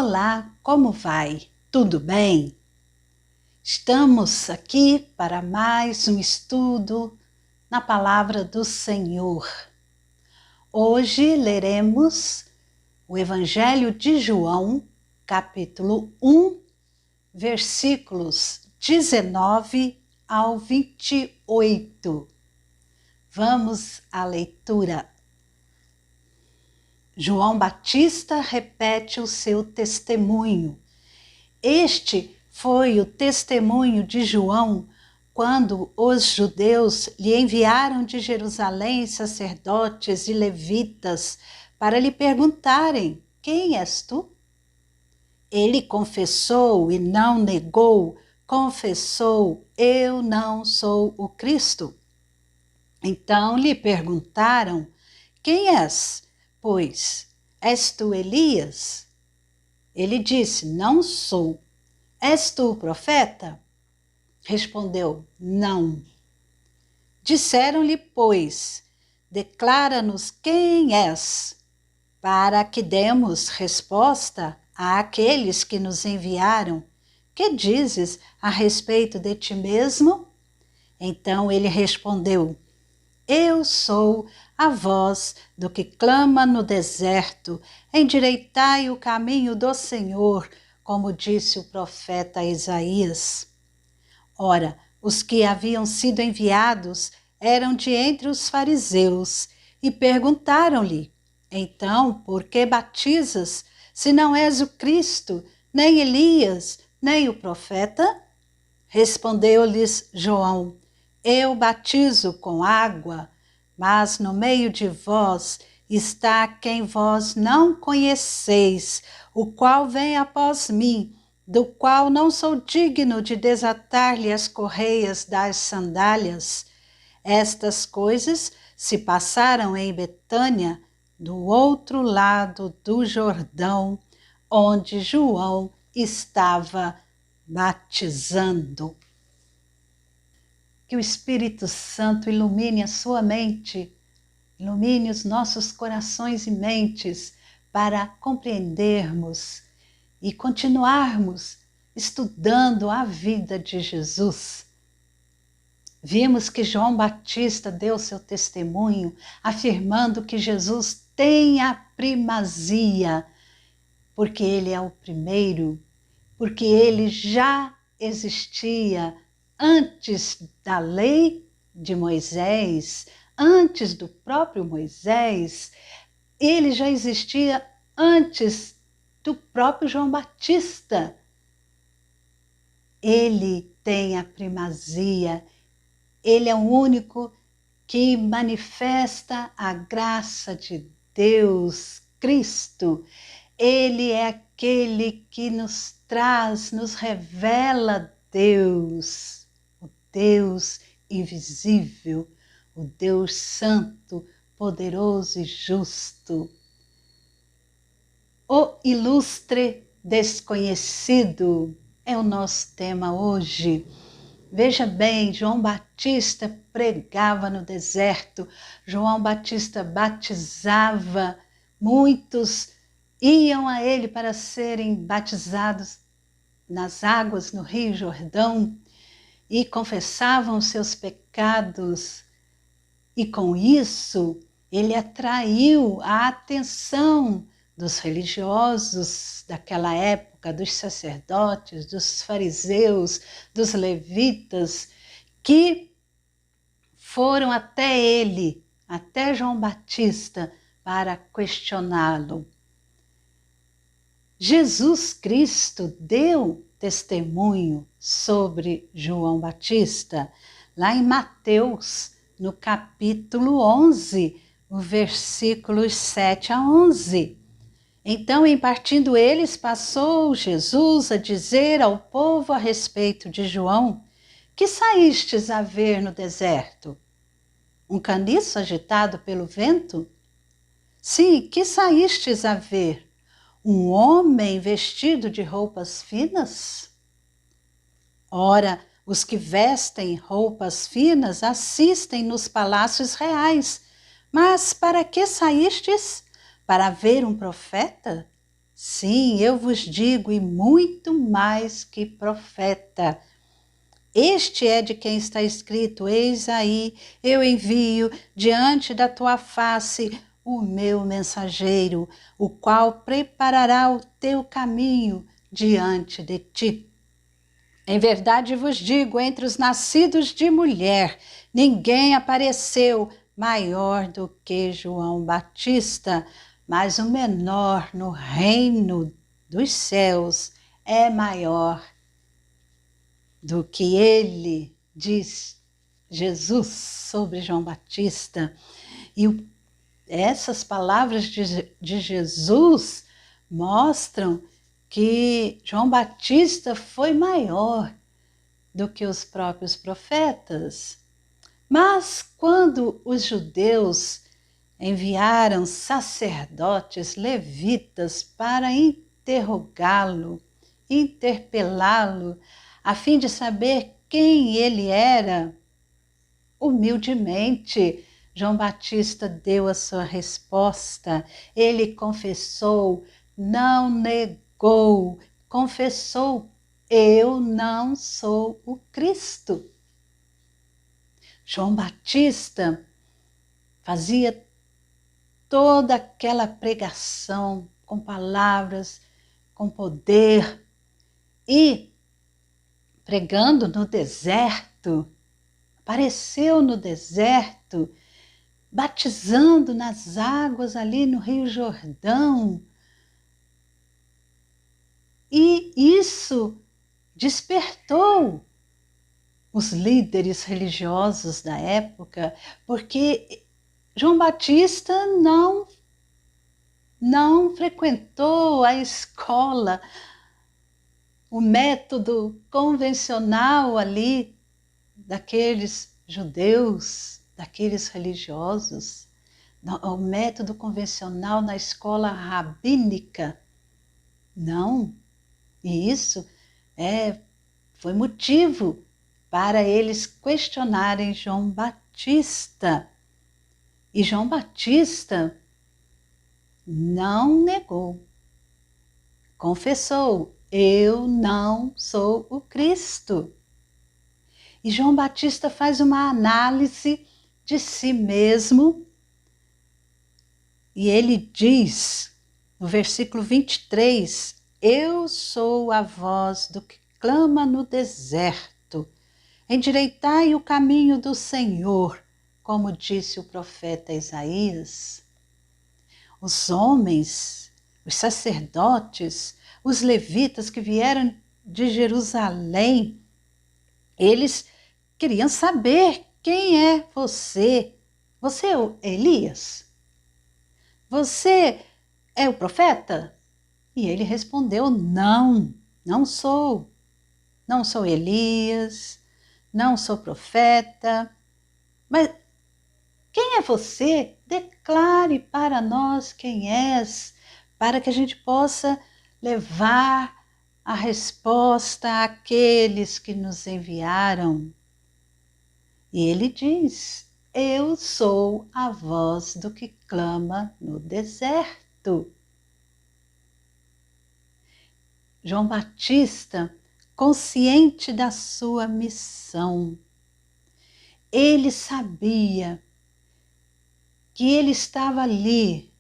Olá, como vai? Tudo bem? Estamos aqui para mais um estudo na Palavra do Senhor. Hoje leremos o Evangelho de João, capítulo 1, versículos 19 ao 28. Vamos à leitura. João Batista repete o seu testemunho. Este foi o testemunho de João quando os judeus lhe enviaram de Jerusalém sacerdotes e levitas para lhe perguntarem: quem és tu? Ele confessou e não negou, confessou: eu não sou o Cristo. Então lhe perguntaram: quem és? Pois, és tu Elias? Ele disse: não sou. És tu o profeta? Respondeu: não. Disseram-lhe, pois: declara-nos quem és, para que demos resposta àqueles que nos enviaram. Que dizes a respeito de ti mesmo? Então ele respondeu: eu sou a voz do que clama no deserto, endireitai o caminho do Senhor, como disse o profeta Isaías. Ora, os que haviam sido enviados eram de entre os fariseus e perguntaram-lhe: então, por que batizas, se não és o Cristo, nem Elias, nem o profeta? Respondeu-lhes João: eu batizo com água, mas no meio de vós está quem vós não conheceis, o qual vem após mim, do qual não sou digno de desatar-lhe as correias das sandálias. Estas coisas se passaram em Betânia, do outro lado do Jordão, onde João estava batizando. Que o Espírito Santo ilumine a sua mente, ilumine os nossos corações e mentes para compreendermos e continuarmos estudando a vida de Jesus. Vimos que João Batista deu seu testemunho, afirmando que Jesus tem a primazia, porque ele é o primeiro, porque ele já existia antes da lei de Moisés, antes do próprio Moisés. Ele já existia antes do próprio João Batista. Ele tem a primazia, ele é o único que manifesta a graça de Deus, Cristo. Ele é aquele que nos traz, nos revela Deus, o Deus invisível, o Deus santo, poderoso e justo. O ilustre desconhecido é o nosso tema hoje. Veja bem, João Batista pregava no deserto, João Batista batizava, muitos iam a ele para serem batizados nas águas no Rio Jordão e confessavam seus pecados. E com isso, ele atraiu a atenção dos religiosos daquela época, dos sacerdotes, dos fariseus, dos levitas, que foram até ele, até João Batista, para questioná-lo. Jesus Cristo deu testemunho sobre João Batista, lá em Mateus, no capítulo 11, o versículos 7 a 11. Então, em partindo eles, passou Jesus a dizer ao povo a respeito de João: que saístes a ver no deserto? Um caniço agitado pelo vento? Sim, que saístes a ver? Um homem vestido de roupas finas? Ora, os que vestem roupas finas assistem nos palácios reais. Mas para que saístes? Para ver um profeta? Sim, eu vos digo, e muito mais que profeta. Este é de quem está escrito: eis aí, eu envio diante da tua face o meu mensageiro, o qual preparará o teu caminho diante de ti. Em verdade vos digo, entre os nascidos de mulher, ninguém apareceu maior do que João Batista, mas o menor no reino dos céus é maior do que ele, diz Jesus sobre João Batista. E essas palavras de Jesus mostram que João Batista foi maior do que os próprios profetas. Mas quando os judeus enviaram sacerdotes levitas para interrogá-lo, interpelá-lo, a fim de saber quem ele era, humildemente, João Batista deu a sua resposta. Ele confessou, não negou, confessou: eu não sou o Cristo. João Batista fazia toda aquela pregação com palavras, com poder, e pregando no deserto, apareceu no deserto, batizando nas águas ali no Rio Jordão. E isso despertou os líderes religiosos da época, porque João Batista não frequentou a escola, o método convencional ali daqueles judeus, daqueles religiosos, o método convencional na escola rabínica. Não. E isso foi motivo para eles questionarem João Batista. E João Batista não negou, confessou: eu não sou o Cristo. E João Batista faz uma análise de si mesmo e ele diz, no versículo 23, eu sou a voz do que clama no deserto, endireitai o caminho do Senhor, como disse o profeta Isaías. Os homens, os sacerdotes, os levitas que vieram de Jerusalém, eles queriam saber: quem é você? Você é o Elias? Você é o profeta? E ele respondeu: não, não sou. Não sou Elias, não sou profeta. Mas quem é você? Declare para nós quem és, para que a gente possa levar a resposta àqueles que nos enviaram. E ele diz: eu sou a voz do que clama no deserto. João Batista, consciente da sua missão, ele sabia que ele estava ali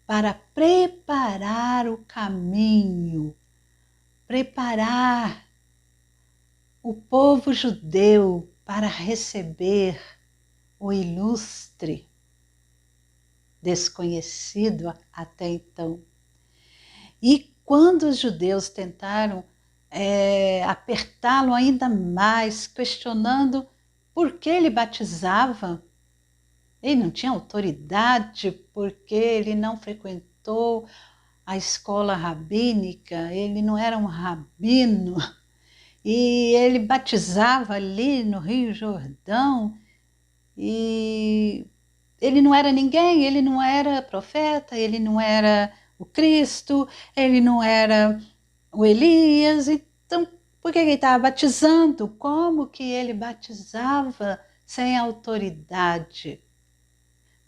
para preparar o caminho, preparar o povo judeu para receber o ilustre, desconhecido até então. E quando os judeus tentaram apertá-lo ainda mais, questionando por que ele batizava, ele não tinha autoridade porque ele não frequentou a escola rabínica, ele não era um rabino, e ele batizava ali no Rio Jordão, e ele não era ninguém, ele não era profeta, ele não era o Cristo, ele não era o Elias. Então, por que ele estava batizando? Como que ele batizava sem autoridade?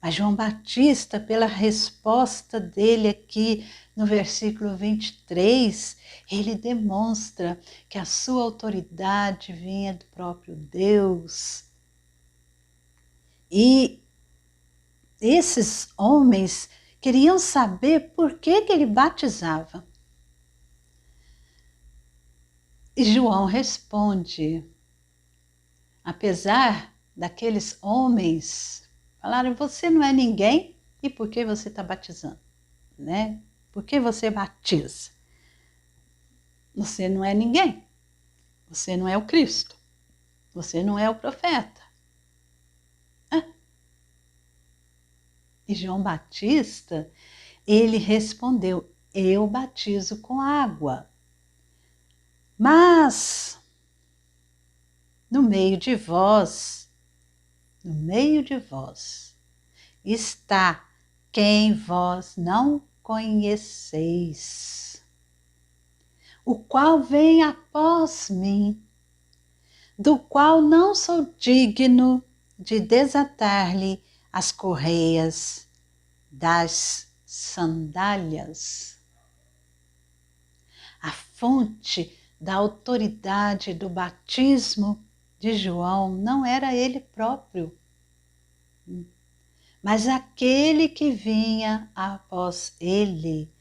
Mas João Batista, pela resposta dele aqui no versículo 23, ele demonstra que a sua autoridade vinha do próprio Deus. E esses homens queriam saber por que ele batizava. E João responde, apesar daqueles homens falaram, você não é ninguém, e por que você está batizando? Né? Por que você batiza? Você não é ninguém, você não é o Cristo, você não é o profeta. E João Batista, ele respondeu, eu batizo com água, mas no meio de vós está quem vós não conheceis, o qual vem após mim, do qual não sou digno de desatar-lhe as correias das sandálias. A fonte da autoridade do batismo de João não era ele próprio, mas aquele que vinha após ele.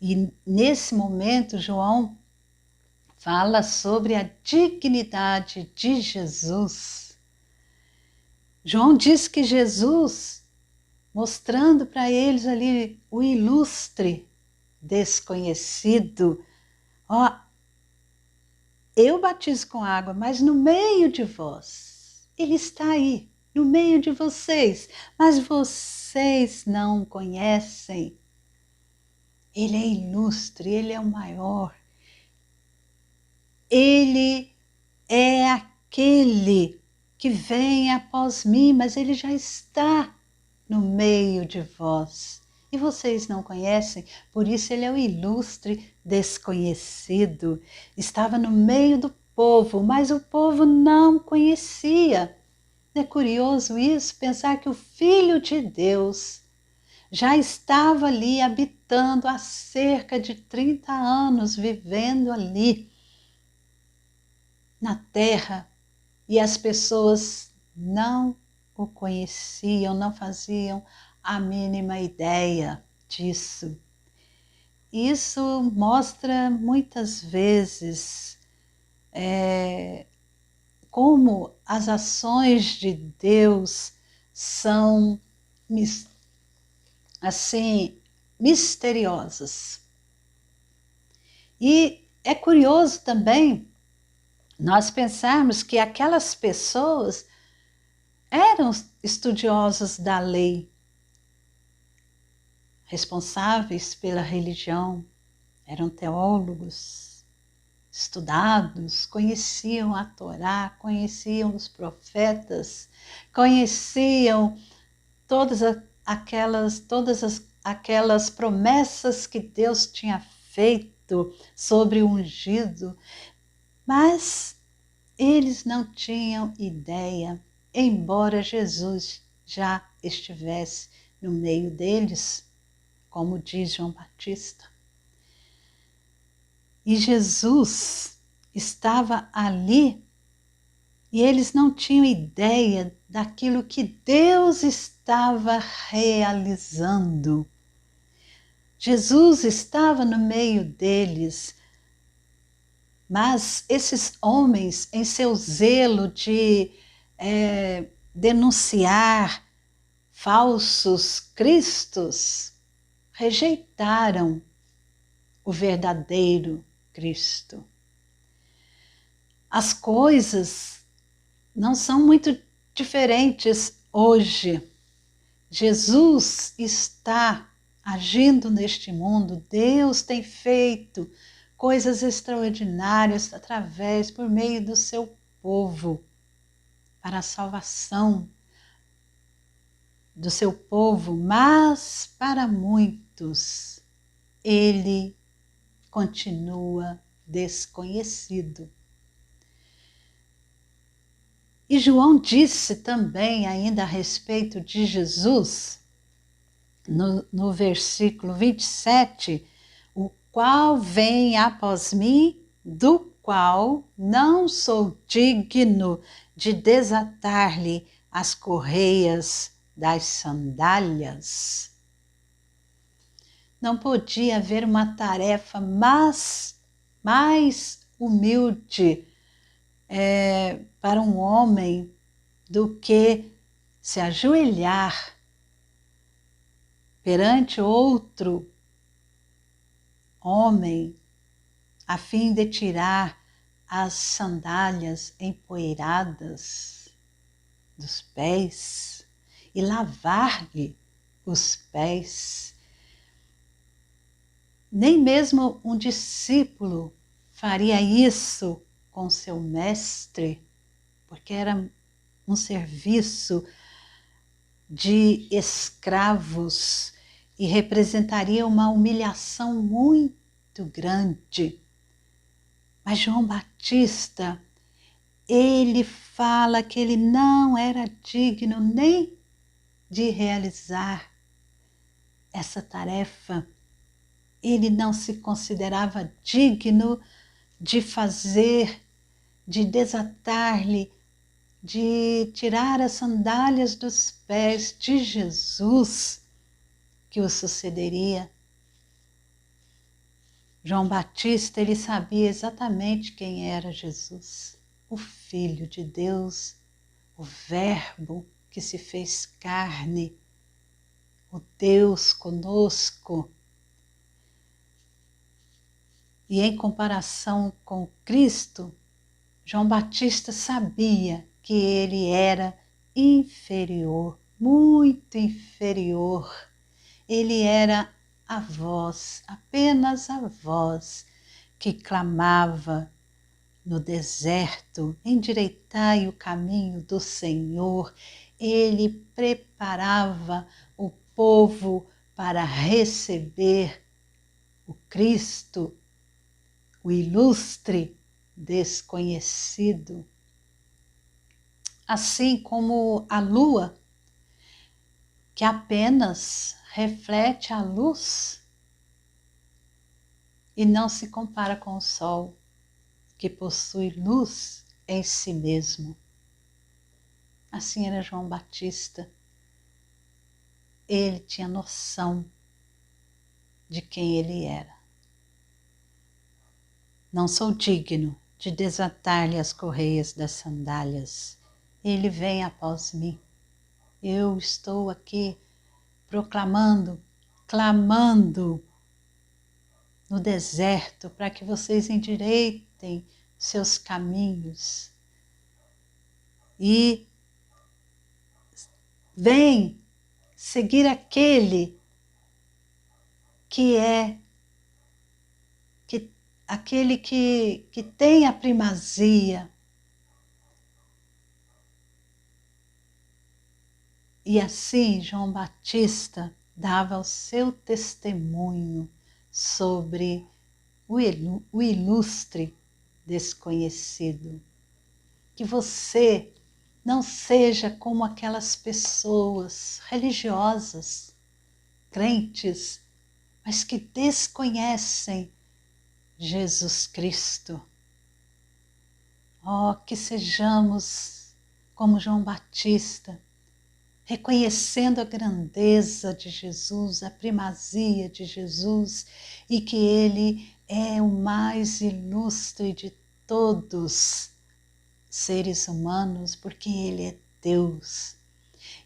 E nesse momento, João fala sobre a dignidade de Jesus. João diz que Jesus, mostrando para eles ali o ilustre desconhecido, ó, eu batizo com água, mas no meio de vós, ele está aí, no meio de vocês, mas vocês não conhecem. Ele é ilustre, ele é o maior. Ele é aquele que vem após mim, mas ele já está no meio de vós. E vocês não conhecem, por isso ele é o ilustre desconhecido. Estava no meio do povo, mas o povo não conhecia. É curioso isso, pensar que o Filho de Deus já estava ali habitando há cerca de 30 anos, vivendo ali na terra, e as pessoas não o conheciam, não faziam a mínima ideia disso. Isso mostra muitas vezes como as ações de Deus são assim misteriosas. E é curioso também nós pensarmos que aquelas pessoas eram estudiosos da lei, responsáveis pela religião, eram teólogos, estudados, conheciam a Torá, conheciam os profetas, conheciam todas aquelas promessas que Deus tinha feito sobre o ungido, mas eles não tinham ideia, embora Jesus já estivesse no meio deles, como diz João Batista. E Jesus estava ali e eles não tinham ideia daquilo que Deus estava realizando. Jesus estava no meio deles, mas esses homens, em seu zelo de denunciar falsos cristos, rejeitaram o verdadeiro Cristo. As coisas não são muito diferentes hoje. Jesus está agindo neste mundo, Deus tem feito coisas extraordinárias por meio do seu povo, para a salvação do seu povo, mas para muitos ele continua desconhecido. E João disse também, ainda a respeito de Jesus, no versículo 27, o qual vem após mim, do qual não sou digno de desatar-lhe as correias das sandálias. Não podia haver uma tarefa mais humilde para um homem do que se ajoelhar perante outro homem a fim de tirar as sandálias empoeiradas dos pés e lavar-lhe os pés. Nem mesmo um discípulo faria isso com seu mestre, porque era um serviço de escravos e representaria uma humilhação muito grande. Mas João Batista, ele fala que ele não era digno nem de realizar essa tarefa. Ele não se considerava digno de fazer, de desatar-lhe, de tirar as sandálias dos pés de Jesus que o sucederia. João Batista, ele sabia exatamente quem era Jesus, o Filho de Deus, o Verbo que se fez carne, o Deus conosco. E em comparação com Cristo, João Batista sabia que ele era inferior, muito inferior. Ele era a voz, apenas a voz que clamava no deserto: endireitai o caminho do Senhor. Ele preparava o povo para receber o Cristo, o ilustre desconhecido. Assim como a lua, que apenas reflete a luz e não se compara com o sol, que possui luz em si mesmo. Assim era João Batista. Ele tinha noção de quem ele era. Não sou digno de desatar-lhe as correias das sandálias. Ele vem após mim. Eu estou aqui proclamando, clamando no deserto para que vocês endireitem seus caminhos. E vem seguir aquele que é aquele que tem a primazia. E assim João Batista dava o seu testemunho sobre o ilustre desconhecido. Que você não seja como aquelas pessoas religiosas, crentes, mas que desconhecem Jesus Cristo. Oh, que sejamos como João Batista, reconhecendo a grandeza de Jesus, a primazia de Jesus, e que Ele é o mais ilustre de todos seres humanos, porque Ele é Deus.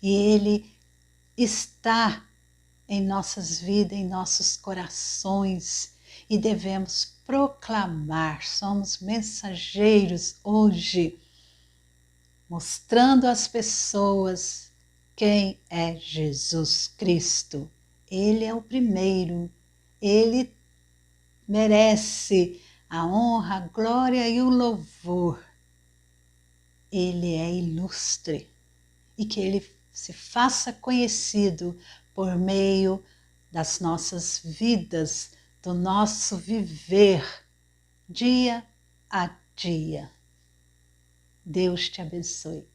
E Ele está em nossas vidas, em nossos corações, e devemos proclamar. Somos mensageiros hoje, mostrando às pessoas quem é Jesus Cristo. Ele é o primeiro, Ele merece a honra, a glória e o louvor. Ele é ilustre, e que Ele se faça conhecido por meio das nossas vidas, do nosso viver, dia a dia. Deus te abençoe.